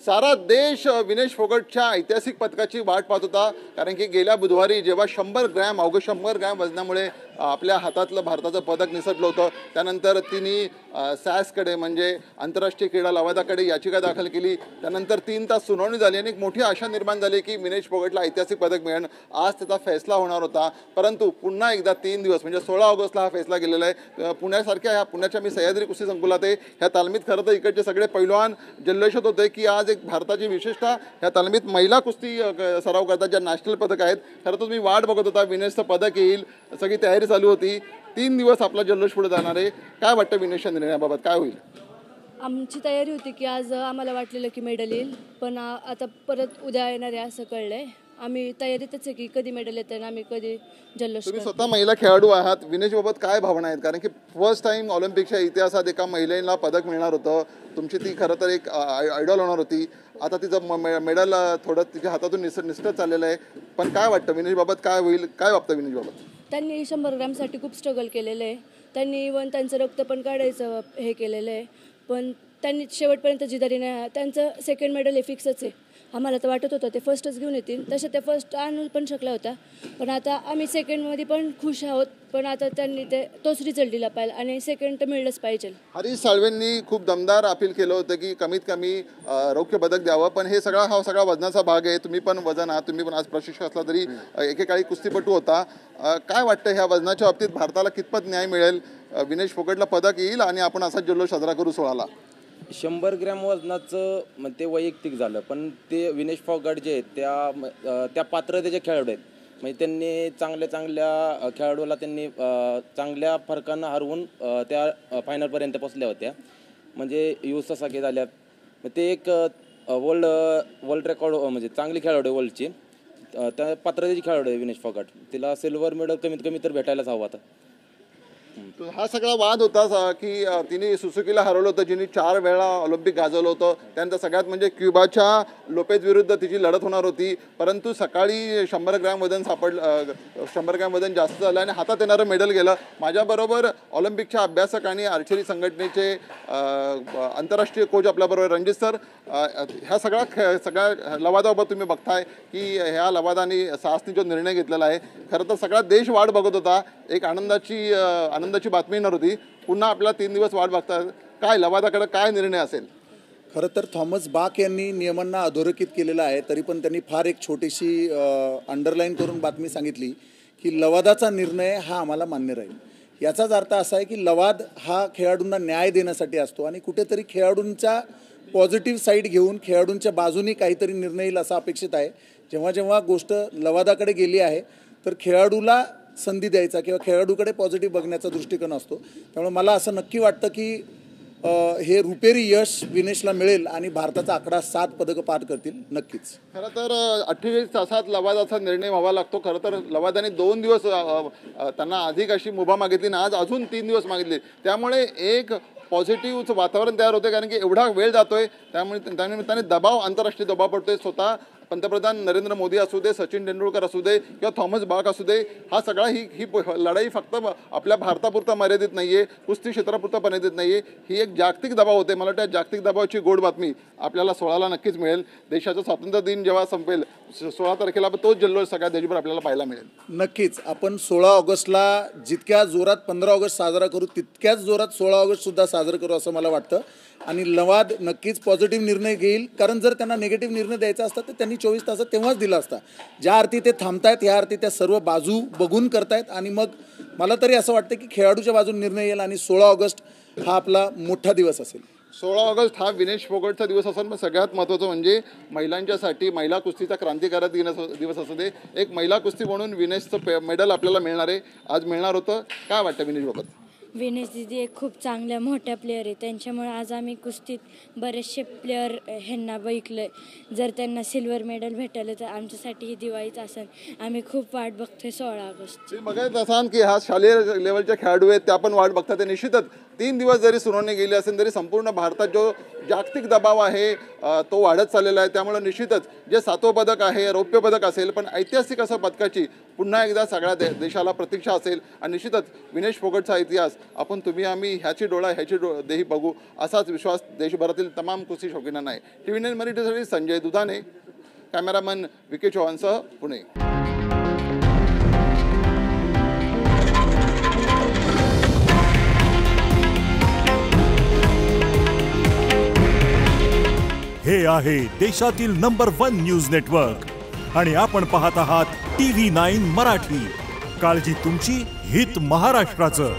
सारा देश विनेश फोगटच्या ऐतिहासिक पदकाची वाट पाहत होता, कारण की गेल्या बुधवारी जेव्हा 100 ग्रॅम अवघं 100 ग्रॅम वजनामुळे आपल्या हातातलं भारताचं पदक निसटलं होतं, त्यानंतर तिने सॅसकडे म्हणजे आंतरराष्ट्रीय क्रीडा लवादाकडे याचिका दाखल केली. त्यानंतर 3 तास सुनावणी झाली आणि एक मोठी आशा निर्माण झाली की विनेश फोगटला ऐतिहासिक पदक मिळेल. आज त्याचा फैसला होणार होता, परंतु पुन्हा एकदा 3 दिवस म्हणजे 16 ऑगस्टला हा फैसला गेलेला आहे. पुण्याच्या मी सह्याद्री कुस्ती संकुलात आहे. ह्या तालमीत खरं तर इकडचे सगळे पैलवान जल्लोषात होते की आज एक भारताची विशेषतः ह्या तालमीत महिला कुस्ती सराव करतात, ज्या नॅशनल पदक आहेत. खरं तर तुम्ही वाट बघत होता विनेशचं पदक येईल, सगळी तयारी चालू होती. 3 दिवस आपला जल्लोष पुढे जाणार आहे. काय वाटतं विनेशच्या निर्णयाबाबत, काय होईल? आमची तयारी होती की आज आम्हाला वाटलेलं की मेडल येईल, पण आता परत उद्या येणार आहे असं कळलंय. आम्ही तयारीतच आहे की कधी मेडल येतं आणि आम्ही कधी जल्लोष. तुम्ही स्वतः महिला खेळाडू आहात, विनेशबाबत काय भावना आहेत? कारण की फर्स्ट टाइम ऑलिम्पिकच्या इतिहासात एका महिलेला पदक मिळणार होतं. तुमची ती खरं तर एक आयडॉल होणार होती. आता तिचं मेडल थोडं तिच्या हातातून निसटत चाललेलं आहे. पण काय वाटतं विनेशबाबत, काय होईल, काय वाटतं विनेशबाबत? त्यांनी 100 ग्रॅमसाठी खूप स्ट्रगल केलेलं आहे. त्यांनी इव्हन त्यांचं रक्त पण काढायचं हे केलेलं आहे, पण त्यांनी शेवटपर्यंत जिद्दारी नाही. त्यांचं सेकंड मेडल हे फिक्सच आहे. आम्हाला तर वाटत होतं ते फर्स्टच घेऊन येतील, तसं ते फर्स्ट आणू पण शकला होता, पण आता आम्ही सेकंडमध्ये पण खुश आहोत. पण आता त्यांनी तोच रिझल्ट दिला पाहिजे आणि सेकंड तर मिळलंच पाहिजे. हरीश साळवेंनी खूप दमदार अपील केलं होतं की कमीत कमी रौप्य पदक द्यावं, पण हे हा सगळा वजनाचा भाग आहे. तुम्ही पण वजन आहात, तुम्ही पण आज प्रशिक्षक असला तरी एकेकाळी कुस्तीपटू होता. काय वाटतं ह्या वजनाच्या बाबतीत भारताला कितपत न्याय मिळेल? विनेश फोगटला पदक येईल आणि आपण असा जल्लोष साजरा करू 16ला. 100 ग्रॅम वजनाचं ते वैयक्तिक झालं, पण ते विनेश फोगट जे आहेत त्या पात्रतेचे खेळाडू आहेत. म्हणजे त्यांनी चांगल्या खेळाडूला त्यांनी चांगल्या फरकानं हरवून त्या फायनलपर्यंत पोचल्या होत्या. म्हणजे युसासाके झाल्यात. मग ते एक वर्ल्ड रेकॉर्ड म्हणजे चांगली खेळाडू आहे वर्ल्डची. त्या पात्रतेची खेळाडू आहे विनेश फोगट. तिला सिल्वर मेडल कमीत कमी तर भेटायलाच हवं आता. हा सगळा वाद होता की तिने सुसुकीला हरवलं होतं, जिने 4 वेळा ऑलिम्पिक गाजवलं होतं. त्यानंतर सगळ्यात म्हणजे क्युबाच्या लोपेज विरुद्ध तिची लढत होणार होती, परंतु सकाळी 100 ग्रॅम वजन 100 ग्रॅम वजन जास्त झालं आणि हातात येणारं मेडल गेलं. माझ्याबरोबर ऑलिम्पिकच्या अभ्यासक आणि आर्चरी संघटनेचे आंतरराष्ट्रीय कोच आपल्याबरोबर रणजित सर. ह्या सगळ्या लवादाबाबत तुम्ही बघताय की ह्या लवादाने साहसनी जो निर्णय घेतलेला आहे, खरं तर सगळा देश वाट बघत होता. एक आनंदाची बातमी येणार होती. पुन्हा आपल्याला 3 दिवस वाट बघतात. काय लवादाकडे काय निर्णय असेल? खरं तर थॉमस बाक यांनी नियमांना अधोरेखित केलेलं आहे, तरी पण त्यांनी फार एक छोटीशी अंडरलाईन करून बातमी सांगितली की लवादाचा निर्णय हा आम्हाला मान्य राहील. याचाच अर्थ असा आहे की लवाद हा खेळाडूंना न्याय देण्यासाठी असतो आणि कुठेतरी खेळाडूंच्या पॉझिटिव्ह साईड घेऊन खेळाडूंच्या बाजूनी काहीतरी निर्णय येईल असं अपेक्षित आहे. जेव्हा जेव्हा गोष्ट लवादाकडे गेली आहे तर खेळाडूला संधी द्यायचा किंवा खेळाडूकडे पॉझिटिव्ह बघण्याचा दृष्टिकोन असतो. त्यामुळे मला असं नक्की वाटतं की हे रुपेरी यश विनेशला मिळेल आणि भारताचा आकडा 7 पदकं पार करतील नक्कीच. खरं तर 48 तासात लवादाचा निर्णय व्हावा लागतो. खरं तर लवादाने 2 दिवस त्यांना अधिक अशी मुभा मागितली आणि आज अजून 3 दिवस मागितले. त्यामुळे एक पॉझिटिव्ह वातावरण तयार होते, कारण की एवढा वेळ जातोय. त्यामुळे त्यानिमित्ताने आंतरराष्ट्रीय दबाव पडतोय. स्वतः पंतप्रधान नरेंद्र मोदी असू दे, सचिन तेंडुलकर असू दे किंवा थॉमस बाक असू दे, हा सगळा ही लढाई फक्त आपल्या भारतापुरता मर्यादित नाही आहे, कुस्ती क्षेत्रापुरता मर्यादित नाही आहे. ही एक जागतिक दबाव होते. मला वाटतं जागतिक दबावाची गोड बातमी आपल्याला 16ला नक्कीच मिळेल. देशाचा स्वातंत्र्य दिन जेव्हा संपेल 16 तारखेला, तोच जल्लोष सगळ्या देशभर आपल्याला पाहायला मिळेल. नक्कीच आपण 16 ऑगस्टला जितक्या जोरात 15 ऑगस्ट साजरा करू तितक्याच जोरात 16 ऑगस्टसुद्धा साजरं करू असं मला वाटतं. आणि लवाद नक्कीच पॉझिटिव्ह निर्णय घेईल, कारण जर त्यांना निगेटिव्ह निर्णय द्यायचा असता तर त्यांनी 24 तासात तेव्हाच दिला असता. ज्या अर्थी ते थांबतायत ह्या अर्थी त्या सर्व बाजू बघून करतायत आणि मग मला तरी असं वाटतं की खेळाडूच्या बाजून निर्णय येईल आणि 16 ऑगस्ट हा आपला मोठा दिवस असेल. 16 ऑगस्ट हा विनेश फोगटचा दिवस असेल. पण सगळ्यात महत्त्वाचं म्हणजे महिलांच्यासाठी महिला कुस्तीचा क्रांतिकारक दिवस असू दे. एक महिला कुस्ती म्हणून विनेशचं मेडल आपल्याला मिळणार आहे, आज मिळणार होतं. काय वाटतं विनेशबाबत? विनेश दिदी एक खूप चांगल्या मोठ्या प्लेअर आहे, त्यांच्यामुळे आज आम्ही कुस्तीत बरेचसे प्लेअर ह्यांना बघितलं. जर त्यांना सिल्वर मेडल भेटलं तर आमच्यासाठी ही दिवाळीच असेल. आम्ही खूप वाट बघतोय 16 ऑगस्ट. बघायचं असाल की हा शालेय लेवलच्या खेळाडू आहेत, त्या पण वाट बघतात. ते निश्चितच 3 दिवस जरी सुनावणी गेली असेल तरी संपूर्ण भारतात जो जागतिक दबाव आहे तो वाढत चाललेला आहे. त्यामुळे निश्चितच जे 7वं पदक आहे, रौप्य पदक असेल, पण ऐतिहासिक असं पदकाची पुन्हा एकदा सगळ्या देशाला प्रतीक्षा असेल. आणि निश्चितच विनेश फोगटचा इतिहास आपण तुम्ही आम्ही ह्याची डोळा ह्याची देही बघू असाच विश्वास देशभरातील तमाम कुस्ती शौकीनांना आहे. TV9 मराठीसाठी संजय दुधाने, कॅमेरामन विके चव्हाणसह पुणे. हे आहे देशातील नंबर 1 न्यूज नेटवर्क आणि आपण पाहत आहात TV9 मराठी. काळजी तुमची, हित महाराष्ट्राचं.